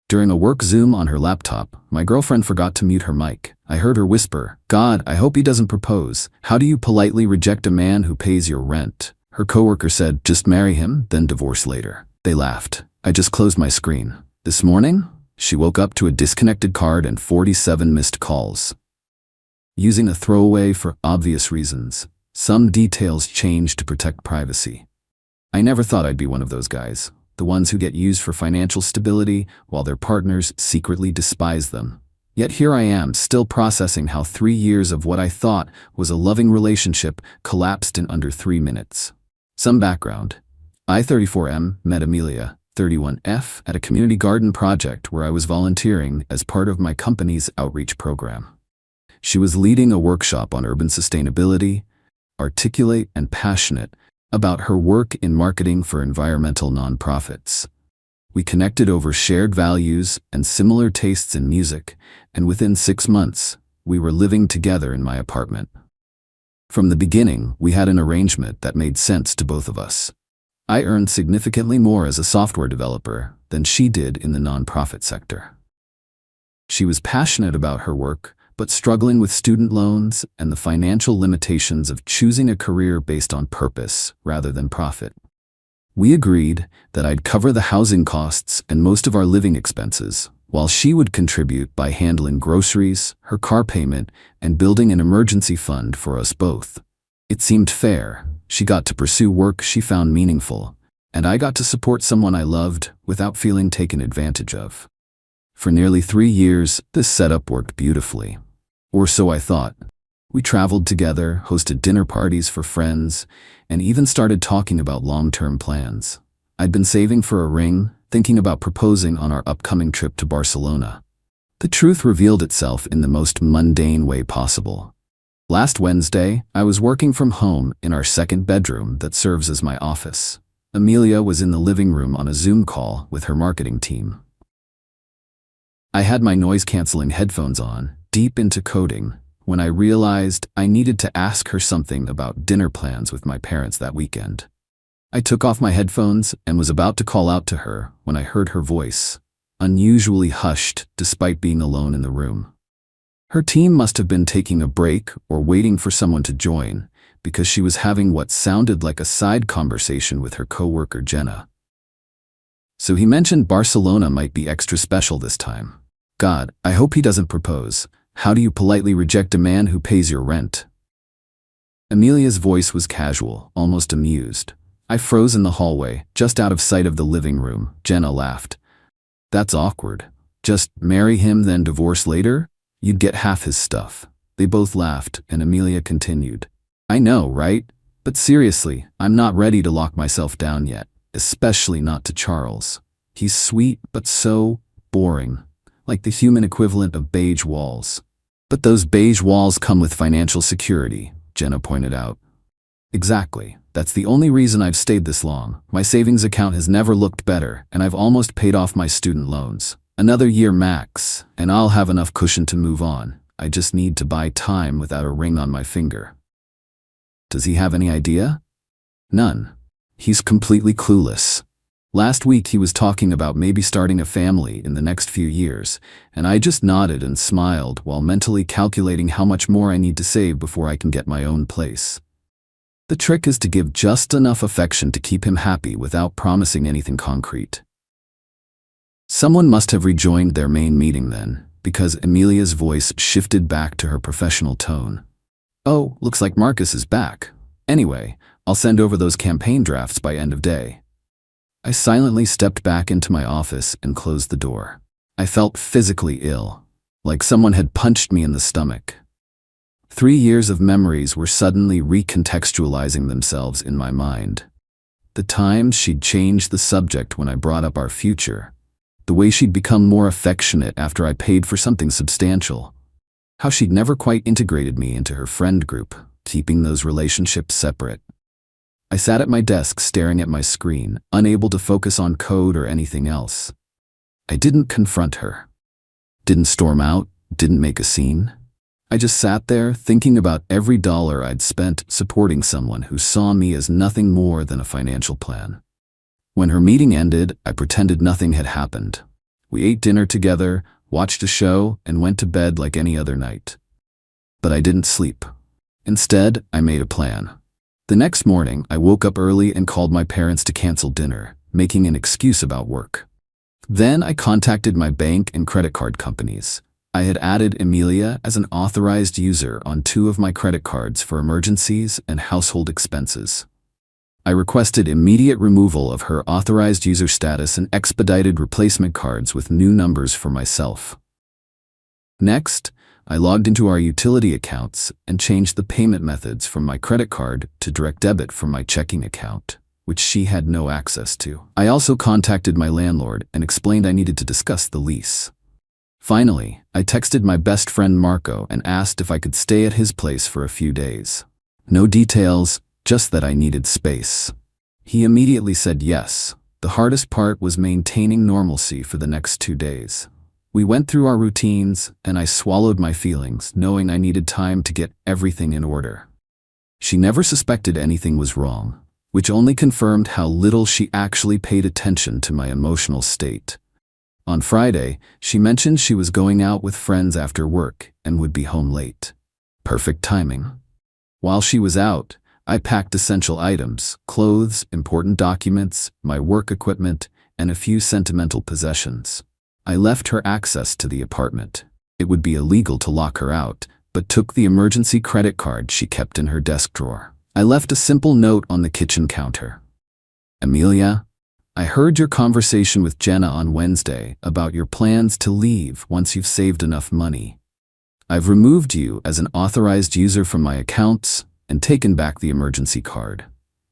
During a work Zoom on her laptop, my girlfriend forgot to mute her mic. I heard her whisper, "God, I hope he doesn't propose. How do you politely reject a man who pays your rent?" Her coworker said, "Just marry him, then divorce later." They laughed. I just closed my screen. This morning, she woke up to a disconnected card and 47 missed calls. Using a throwaway for obvious reasons. Some details changed to protect privacy. I never thought I'd be one of those guys. The ones who get used for financial stability while their partners secretly despise them. Yet here I am, still processing how 3 years of what I thought was a loving relationship collapsed in under 3 minutes. Some background. I, 34M, met Amelia, 31F, at a community garden project where I was volunteering as part of my company's outreach program. She was leading a workshop on urban sustainability, articulate and passionate about her work in marketing for environmental nonprofits. We connected over shared values and similar tastes in music, and within 6 months, we were living together in my apartment. From the beginning, we had an arrangement that made sense to both of us. I earned significantly more as a software developer than she did in the nonprofit sector. She was passionate about her work, but struggling with student loans and the financial limitations of choosing a career based on purpose rather than profit. We agreed that I'd cover the housing costs and most of our living expenses, while she would contribute by handling groceries, her car payment, and building an emergency fund for us both. It seemed fair. She got to pursue work she found meaningful, and I got to support someone I loved without feeling taken advantage of. For nearly 3 years, this setup worked beautifully. Or so I thought. We traveled together, hosted dinner parties for friends, and even started talking about long-term plans. I'd been saving for a ring, thinking about proposing on our upcoming trip to Barcelona. The truth revealed itself in the most mundane way possible. Last Wednesday, I was working from home in our second bedroom that serves as my office. Amelia was in the living room on a Zoom call with her marketing team. I had my noise-canceling headphones on, deep into coding, when I realized I needed to ask her something about dinner plans with my parents that weekend. I took off my headphones and was about to call out to her when I heard her voice, unusually hushed despite being alone in the room. Her team must have been taking a break or waiting for someone to join, because she was having what sounded like a side conversation with her coworker Jenna. "So he mentioned Barcelona might be extra special this time. God, I hope he doesn't propose. How do you politely reject a man who pays your rent?" Amelia's voice was casual, almost amused. I froze in the hallway, just out of sight of the living room. Jenna laughed. "That's awkward. Just marry him then divorce later? You'd get half his stuff." They both laughed, and Amelia continued. "I know, right? But seriously, I'm not ready to lock myself down yet, especially not to Charles. He's sweet, but so boring. Like the human equivalent of beige walls." "But those beige walls come with financial security," Jenna pointed out. "Exactly. That's the only reason I've stayed this long. My savings account has never looked better, and I've almost paid off my student loans. Another year max, and I'll have enough cushion to move on. I just need to buy time without a ring on my finger." "Does he have any idea?" "None. He's completely clueless. Last week he was talking about maybe starting a family in the next few years, and I just nodded and smiled while mentally calculating how much more I need to save before I can get my own place. The trick is to give just enough affection to keep him happy without promising anything concrete." Someone must have rejoined their main meeting then, because Amelia's voice shifted back to her professional tone. "Oh, looks like Marcus is back. Anyway, I'll send over those campaign drafts by end of day." I silently stepped back into my office and closed the door. I felt physically ill, like someone had punched me in the stomach. 3 years of memories were suddenly recontextualizing themselves in my mind. The times she'd changed the subject when I brought up our future. The way she'd become more affectionate after I paid for something substantial. How she'd never quite integrated me into her friend group, keeping those relationships separate. I sat at my desk staring at my screen, unable to focus on code or anything else. I didn't confront her. Didn't storm out, didn't make a scene. I just sat there thinking about every dollar I'd spent supporting someone who saw me as nothing more than a financial plan. When her meeting ended, I pretended nothing had happened. We ate dinner together, watched a show, and went to bed like any other night. But I didn't sleep. Instead, I made a plan. The next morning, I woke up early and called my parents to cancel dinner, making an excuse about work. Then I contacted my bank and credit card companies. I had added Emilia as an authorized user on 2 of my credit cards for emergencies and household expenses. I requested immediate removal of her authorized user status and expedited replacement cards with new numbers for myself. Next, I logged into our utility accounts and changed the payment methods from my credit card to direct debit from my checking account, which she had no access to. I also contacted my landlord and explained I needed to discuss the lease. Finally, I texted my best friend Marco and asked if I could stay at his place for a few days. No details, just that I needed space. He immediately said yes. The hardest part was maintaining normalcy for the next 2 days. We went through our routines, and I swallowed my feelings, knowing I needed time to get everything in order. She never suspected anything was wrong, which only confirmed how little she actually paid attention to my emotional state. On Friday, she mentioned she was going out with friends after work and would be home late. Perfect timing. While she was out, I packed essential items, clothes, important documents, my work equipment, and a few sentimental possessions. I left her access to the apartment. It would be illegal to lock her out, but took the emergency credit card she kept in her desk drawer. I left a simple note on the kitchen counter. Emilia, I heard your conversation with Jenna on Wednesday about your plans to leave once you've saved enough money. I've removed you as an authorized user from my accounts and taken back the emergency card.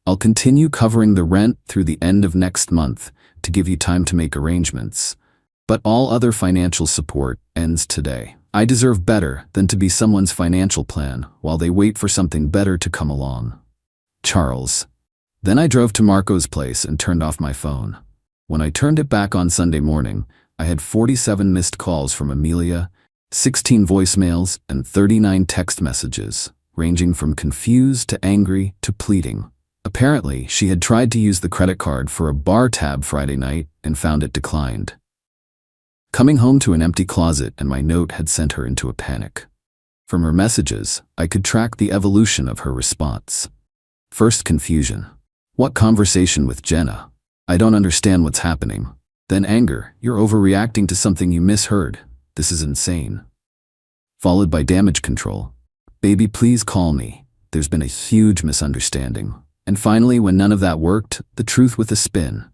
I'll continue covering the rent through the end of next month to give you time to make arrangements. But all other financial support ends today. I deserve better than to be someone's financial plan while they wait for something better to come along. Charles. Then I drove to Marco's place and turned off my phone. When I turned it back on Sunday morning, I had 47 missed calls from Emilia, 16 voicemails, and 39 text messages, ranging from confused to angry to pleading. Apparently, she had tried to use the credit card for a bar tab Friday night and found it declined. Coming home to an empty closet and my note had sent her into a panic. From her messages, I could track the evolution of her response. First, confusion. What conversation with Jenna? I don't understand what's happening. Then anger. You're overreacting to something you misheard. This is insane. Followed by damage control. Baby, please call me. There's been a huge misunderstanding. And finally, when none of that worked, the truth with a spin.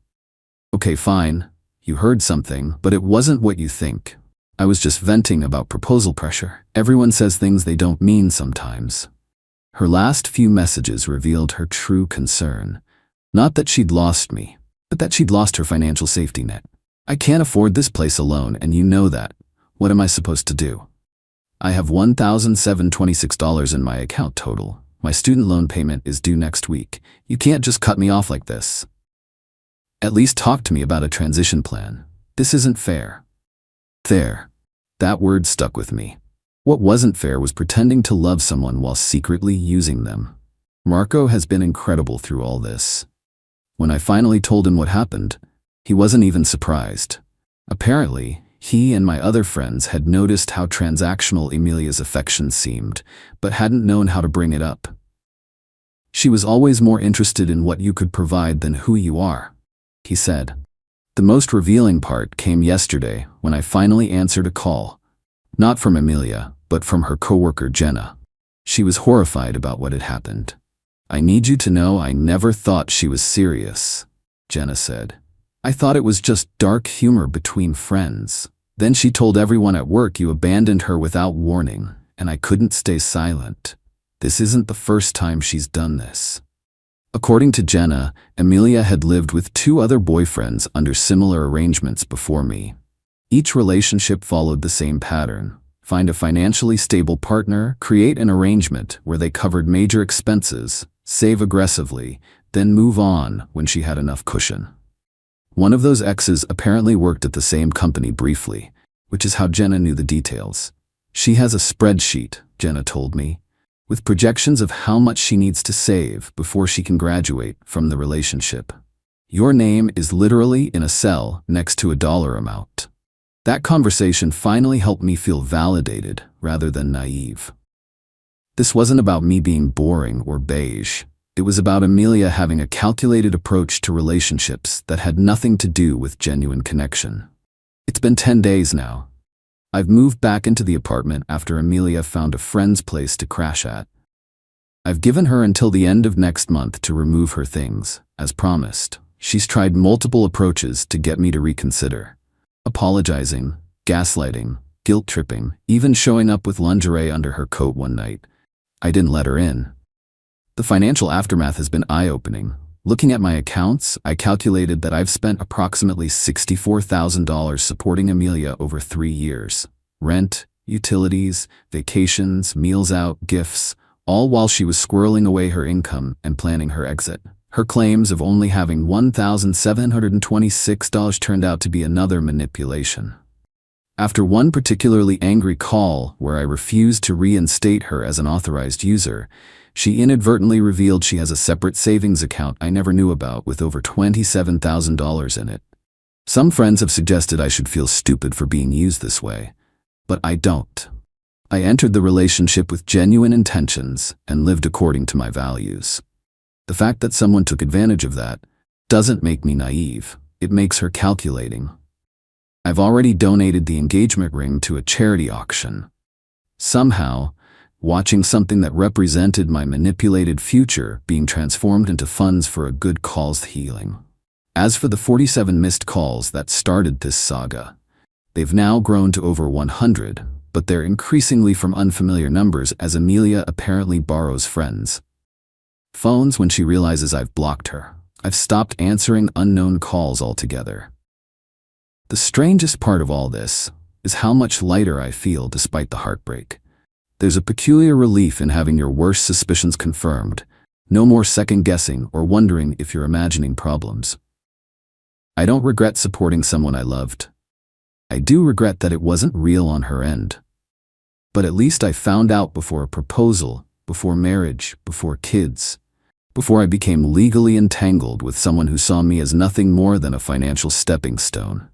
Okay, fine. You heard something, but it wasn't what you think. I was just venting about proposal pressure. Everyone says things they don't mean sometimes. Her last few messages revealed her true concern. Not that she'd lost me, but that she'd lost her financial safety net. I can't afford this place alone, and you know that. What am I supposed to do? I have $1,726 in my account total. My student loan payment is due next week. You can't just cut me off like this. At least talk to me about a transition plan. This isn't fair. Fair. That word stuck with me. What wasn't fair was pretending to love someone while secretly using them. Marco has been incredible through all this. When I finally told him what happened, he wasn't even surprised. Apparently, he and my other friends had noticed how transactional Emilia's affection seemed, but hadn't known how to bring it up. She was always more interested in what you could provide than who you are, he said. The most revealing part came yesterday when I finally answered a call. Not from Emilia, but from her coworker Jenna. She was horrified about what had happened. I need you to know I never thought she was serious, Jenna said. I thought it was just dark humor between friends. Then she told everyone at work you abandoned her without warning, and I couldn't stay silent. This isn't the first time she's done this. According to Jenna, Emilia had lived with 2 other boyfriends under similar arrangements before me. Each relationship followed the same pattern. Find a financially stable partner, create an arrangement where they covered major expenses, save aggressively, then move on when she had enough cushion. One of those exes apparently worked at the same company briefly, which is how Jenna knew the details. She has a spreadsheet, Jenna told me, with projections of how much she needs to save before she can graduate from the relationship. Your name is literally in a cell next to a dollar amount. That conversation finally helped me feel validated rather than naive. This wasn't about me being boring or beige. It was about Amelia having a calculated approach to relationships that had nothing to do with genuine connection. It's been 10 days now. I've moved back into the apartment after Amelia found a friend's place to crash at. I've given her until the end of next month to remove her things, as promised. She's tried multiple approaches to get me to reconsider. Apologizing, gaslighting, guilt-tripping, even showing up with lingerie under her coat one night. I didn't let her in. The financial aftermath has been eye-opening. Looking at my accounts, I calculated that I've spent approximately $64,000 supporting Amelia over 3 years. Rent, utilities, vacations, meals out, gifts, all while she was squirreling away her income and planning her exit. Her claims of only having $1,726 turned out to be another manipulation. After one particularly angry call where I refused to reinstate her as an authorized user, she inadvertently revealed she has a separate savings account I never knew about with over $27,000 in it. Some friends have suggested I should feel stupid for being used this way, but I don't. I entered the relationship with genuine intentions and lived according to my values. The fact that someone took advantage of that doesn't make me naive. It makes her calculating. I've already donated the engagement ring to a charity auction. Somehow, watching something that represented my manipulated future being transformed into funds for a good cause healing. As for the 47 missed calls that started this saga, they've now grown to over 100, but they're increasingly from unfamiliar numbers as Amelia apparently borrows friends' phones when she realizes I've blocked her. I've stopped answering unknown calls altogether. The strangest part of all this is how much lighter I feel despite the heartbreak. There's a peculiar relief in having your worst suspicions confirmed. No more second-guessing or wondering if you're imagining problems. I don't regret supporting someone I loved. I do regret that it wasn't real on her end. But at least I found out before a proposal, before marriage, before kids, before I became legally entangled with someone who saw me as nothing more than a financial stepping stone.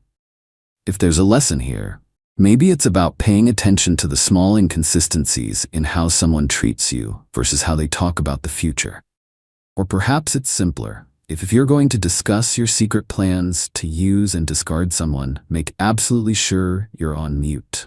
If there's a lesson here, maybe it's about paying attention to the small inconsistencies in how someone treats you versus how they talk about the future. Or perhaps it's simpler. If you're going to discuss your secret plans to use and discard someone, make absolutely sure you're on mute.